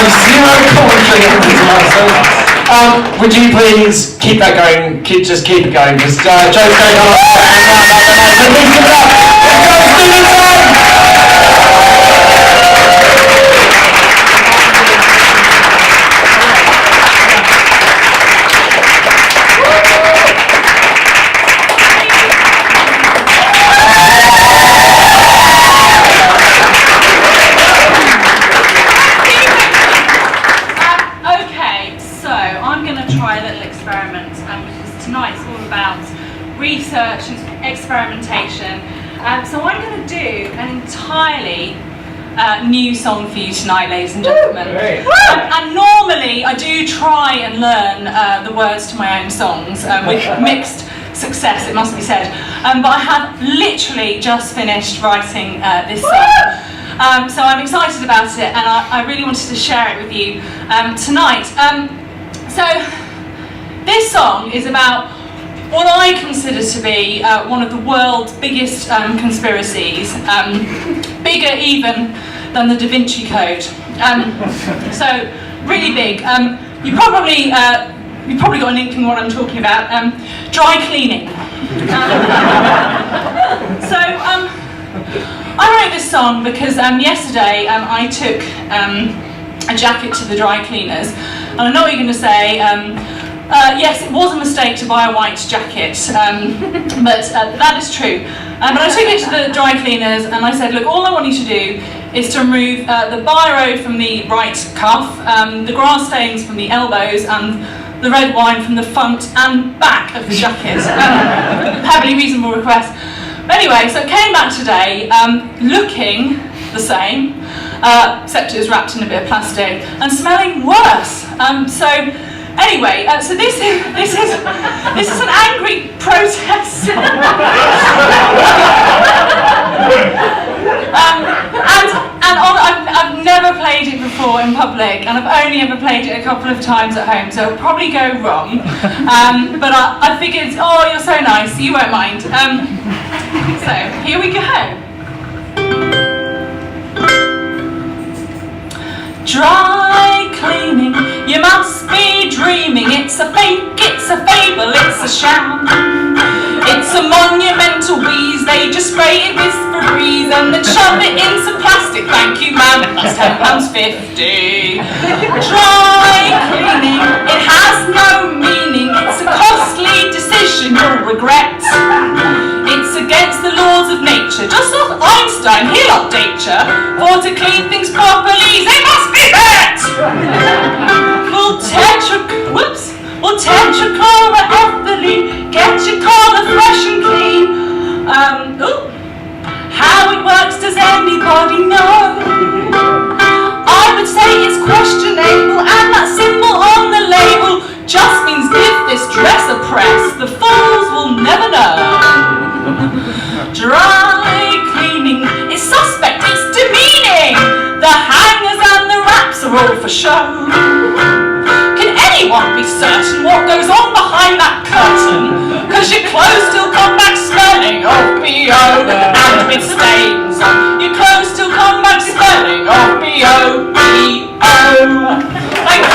Zero commentary on this episode. Would you please keep that going? Just keep it going, because Joe's going on. Please give it up. Research and experimentation. So I'm going to do an entirely new song for you tonight, ladies and gentlemen. And normally I do try and learn the words to my own songs with mixed success, it must be said. But I have literally just finished writing this song. So I'm excited about it, and I really wanted to share it with you tonight. So this song is about what I consider to be one of the world's biggest conspiracies, bigger even than the Da Vinci Code. So really big. You probably got an inkling what I'm talking about. Dry cleaning. So I wrote this song because yesterday I took a jacket to the dry cleaners, and I know what you're going to say. Yes, it was a mistake to buy a white jacket, but that is true. But I took it to the dry cleaners and I said, look, all I want you to do is to remove the biro from the right cuff, the grass stains from the elbows, and the red wine from the front and back of the jacket. Perfectly reasonable request. But anyway, so it came back today looking the same, except it was wrapped in a bit of plastic, and smelling worse. Anyway, so this is an angry protest. I've never played it before in public, and I've only ever played it a couple of times at home, so it'll probably go wrong. But I figured, oh, you're so nice, you won't mind. So here we go. Dry cleaning, you must be dreaming. It's a fake, it's a fable, it's a sham. then shove it in some plastic. Thank you, ma'am. That's £10.50. Dry cleaning, it has no meaning. It's a costly decision you'll regret. It's against the laws of nature. Just ask Einstein, he'll update you. For to clean things properly, they must be wet. We'll tetrachloroethylene, get your collar fresh and clean. How it works, does anybody know? I would say it's questionable, and that symbol on the label just means give this dress a press. The fools will never know. Dry cleaning is suspect, it's demeaning. The hangers and the wraps are all for show. Can anyone be certain what goes on behind that curtain? Cause your clothes still come back smelling of B.O. and with stains on. Your clothes still come back smelling of B.O. B.O. Thank you.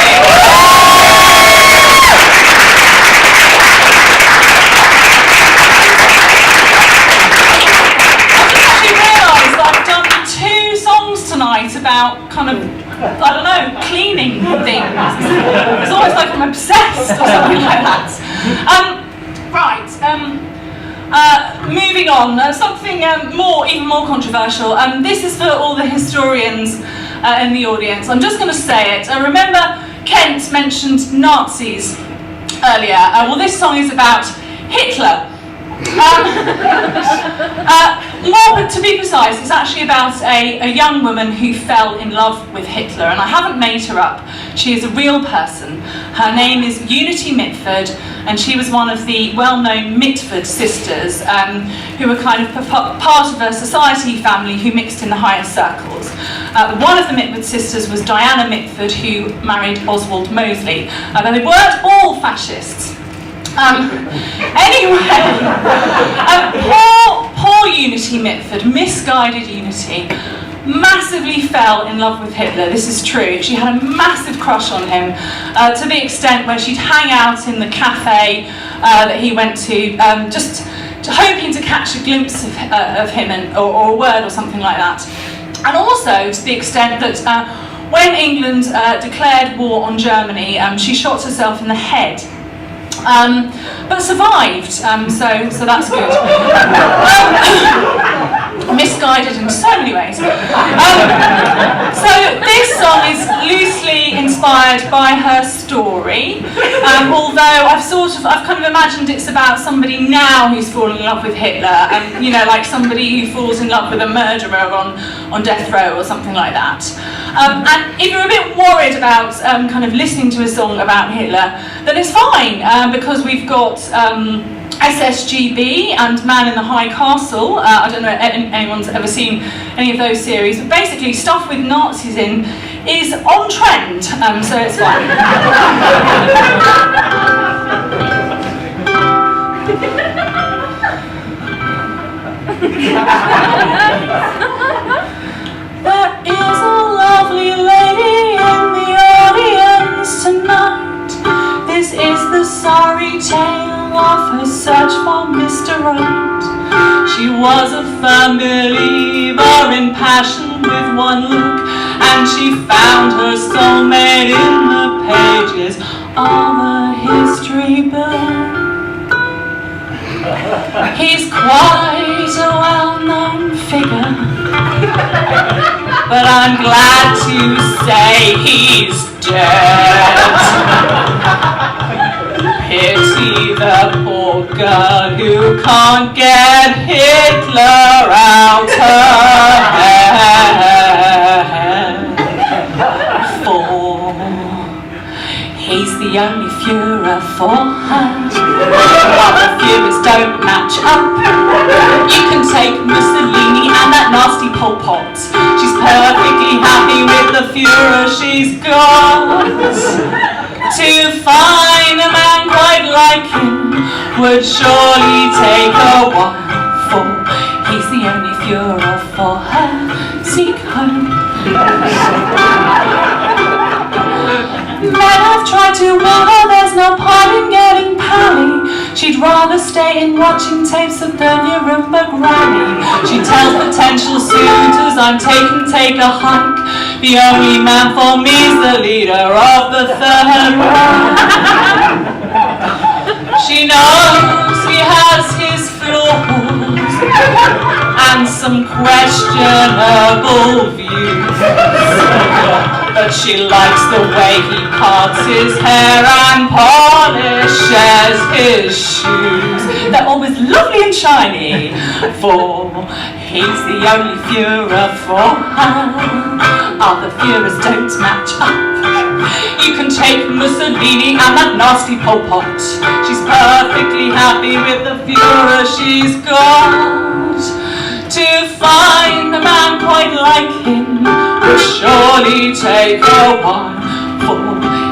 Tonight about kind of, I don't know, cleaning things. It's almost like I'm obsessed or something like that. Moving on, something even more controversial. This is for all the historians in the audience. I'm just going to say it. Remember Kent mentioned Nazis earlier. Well, this song is about Hitler. More to be precise, it's actually about a young woman who fell in love with Hitler, and I haven't made her up. She is a real person. Her name is Unity Mitford, and she was one of the well-known Mitford sisters, who were kind of part of a society family who mixed in the higher circles. One of the Mitford sisters was Diana Mitford, who married Oswald Mosley, but they weren't all fascists. Poor Unity Mitford, misguided Unity, massively fell in love with Hitler. This is true. She had a massive crush on him, to the extent where she'd hang out in the cafe that he went to, just hoping to catch a glimpse of him or a word or something like that. And also to the extent that when England declared war on Germany, she shot herself in the head. But survived, so that's good. Misguided in so many ways. So this song is loosely inspired by her story, although I've kind of imagined it's about somebody now who's fallen in love with Hitler, you know, like somebody who falls in love with a murderer on death row or something like that. And if you're a bit worried about kind of listening to a song about Hitler, then it's fine, because we've got SSGB and Man in the High Castle. I don't know if anyone's ever seen any of those series, but basically stuff with Nazis in is on trend, so it's fine. There is a lovely lady in the audience tonight. This is the sorry tale of her search for Mr. Right. She was a firm believer in passion with one look, and she found her soulmate in the pages of a history book. He's quite a well-known figure, but I'm glad to say he's dead. Pity the poor girl who can't get Hitler out her head. For he's the only Führer for her. Other Führers don't match up. You can take Mussolini and that nasty Pol Pot. She's perfectly happy with the Führer she's got. To find a man quite like him would surely take a while, for he's the only Führer for her seek home. Men have tried to win her, there's no point in getting pally. She'd rather stay in watching tapes of the Nuremberg rally. She tells potential suitors, I'm take a hike. The only man for me's the leader of the Third Reich. She knows he has his flaws and some questionable views, but she likes the way he parts his hair and polishes his shoes. They're always lovely and shiny, for he's the only Führer for her. Other Führers don't match up. You can take Mussolini and that nasty Pol Pot. She's perfectly happy with the Führer she's got. To find a man quite like him will surely take a while, for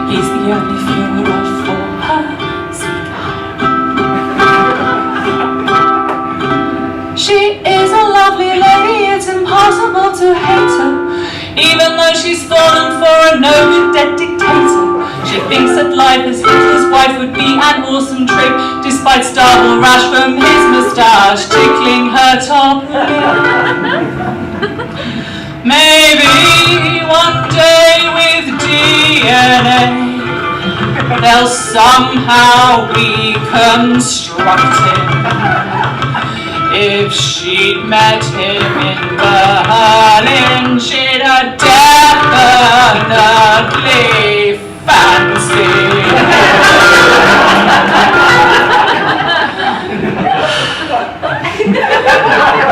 he's the only Führer for her. She is a lovely lady, it's impossible to hate her. Even though she's fallen for a no-good dead dictator, she thinks that life as Hitler's wife would be an awesome trip, despite stubble rash from his moustache tickling her top lip. Maybe one day with DNA they'll somehow reconstruct him. If she'd met him in Berlin, she'd have definitely fancied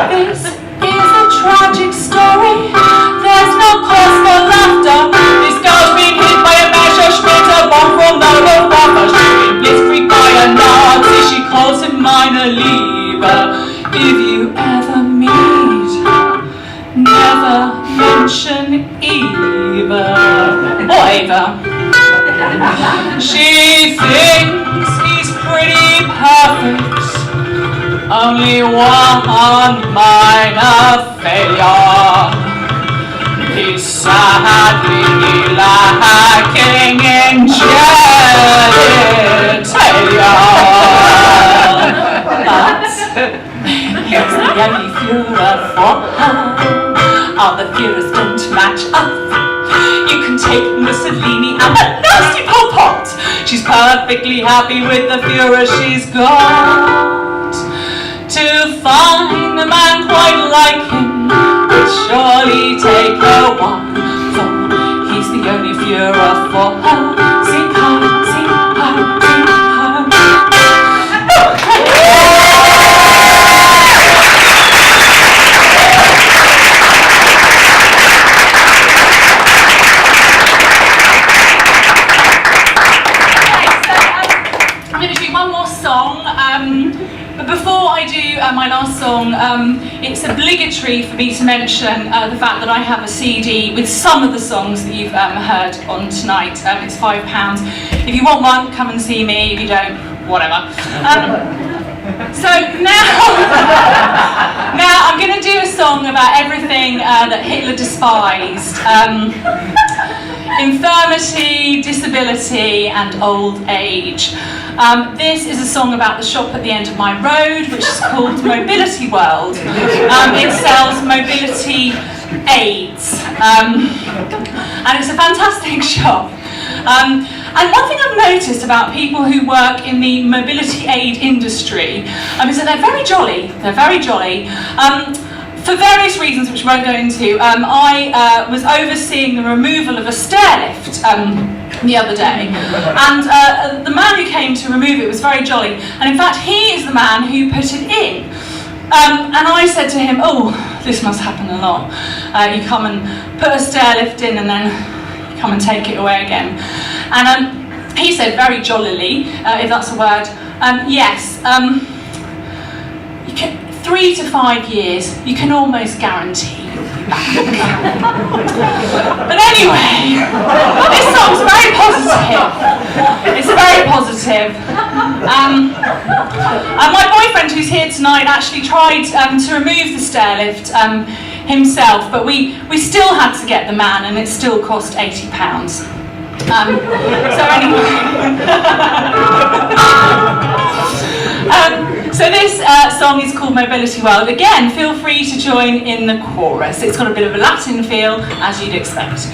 This is a tragic story. There's no cause for laughter. This girl's been hit by a Messerschmitt, a bomb from the Luftwaffe. She's been blitzkrieg by a Nazi. She calls him meine Liebe. If you ever meet her, never mention Eva or Ava. She thinks he's pretty perfect, only one minor failure. He's sadly lacking in genitalia. He's the only Führer for her. Other Führers don't match up. You can take Mussolini and that nasty Pol Pot. She's perfectly happy with the Führer she's got. To find a man quite like him will surely take a while, for he's the only Führer for her. See her, see her, see her. But before I do my last song, it's obligatory for me to mention the fact that I have a CD with some of the songs that you've heard on tonight. It's £5. If you want one, come and see me. If you don't, whatever. So now I'm going to do a song about everything that Hitler despised. Infirmity, disability and old age. This is a song about the shop at the end of my road, which is called Mobility World. It sells mobility aids, and it's a fantastic shop. And one thing I've noticed about people who work in the mobility aid industry is that they're very jolly. They're very jolly. For various reasons, which I won't go into, I was overseeing the removal of a stair lift the other day, and the man who came to remove it was very jolly, and in fact he is the man who put it in. And I said to him, oh, this must happen a lot. You come and put a stair lift in and then you come and take it away again. And he said very jollily, if that's a word, yes, you can, 3 to 5 years, you can almost guarantee you'll be back. But anyway, this song's very positive. It's very positive. And my boyfriend, who's here tonight, actually tried to remove the stair lift himself, but we still had to get the man, and it still cost £80. So anyway. So this song is called Mobility World. Again, feel free to join in the chorus. It's got a bit of a Latin feel, as you'd expect.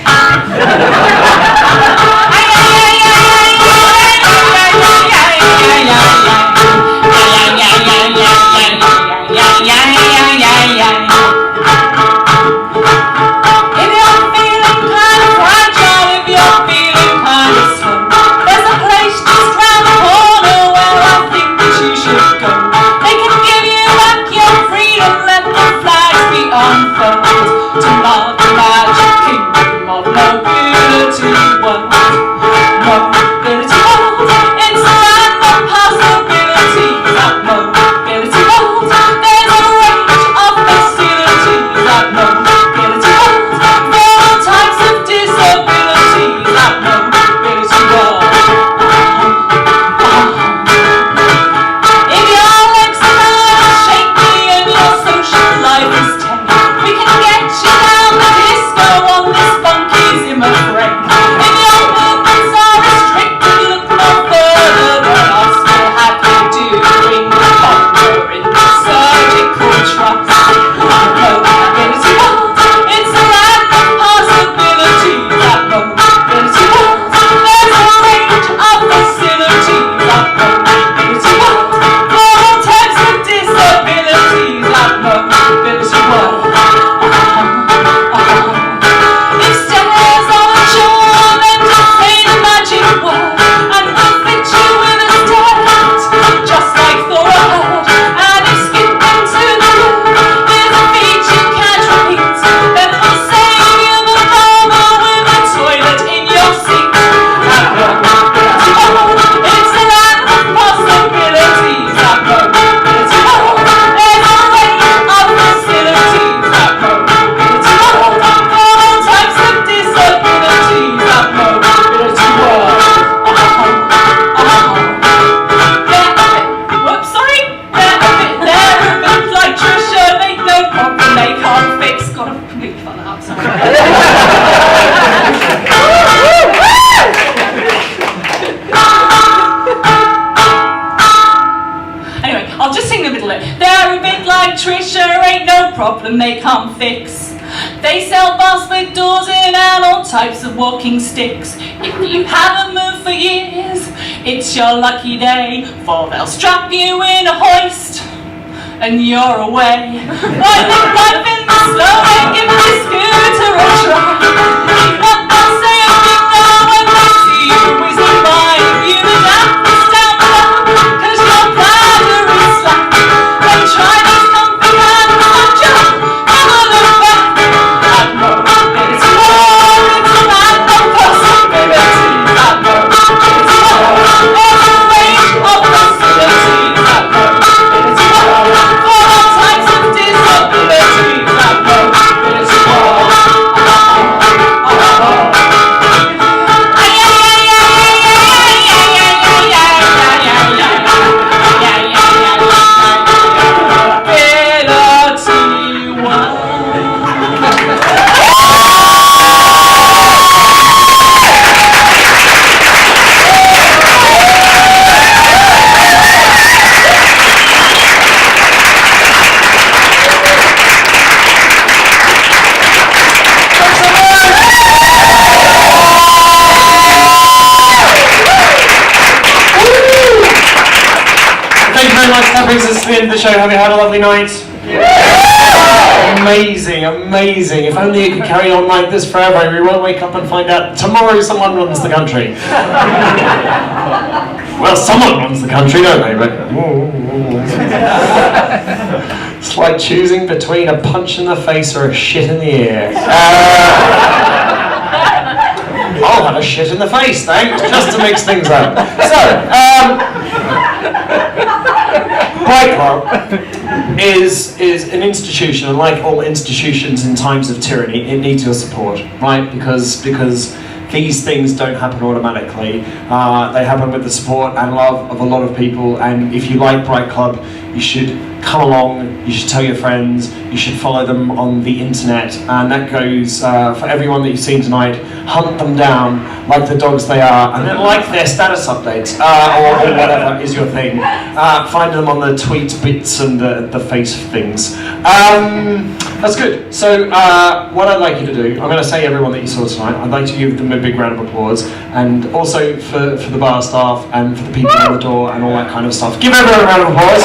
Problem they can't fix. They sell basket doors in and all types of walking sticks. If you haven't moved for years, it's your lucky day, for they'll strap you in a hoist and you're away. Right, live life in the slow way, give this scooter a try. What they'll say a big no when they see you whizzing by. If you adapt this down below, 'cause your bladder is slack, then try this comfy hand and jump. Never look back. That mobility world, it's a land of possibilities. That mobility world, there's a range of possibilities. That mobility world, for all types of disabilities. That mobility world. That brings us to the end of the show. Have you had a lovely night? Amazing, amazing. If only it could carry on like this forever. We won't wake up and find out tomorrow someone runs the country. Well, someone runs the country, don't they? But it's like choosing between a punch in the face or a shit in the ear. I'll have a shit in the face, thanks, just to mix things up. So, Pride Club is an institution, and like all institutions in times of tyranny, it needs your support, right? Because these things don't happen automatically. They happen with the support and love of a lot of people, and if you like Pride Club, you should come along, you should tell your friends, you should follow them on the internet, and that goes for everyone that you've seen tonight. Hunt them down like the dogs they are, and then like their status updates, or whatever is your thing. Find them on the tweet bits and the face things. That's good. So what I'd like you to do, I'm going to say everyone that you saw tonight, I'd like to give them a big round of applause, and also for the bar staff and for the people at the door and all that kind of stuff. Give everyone a round of applause.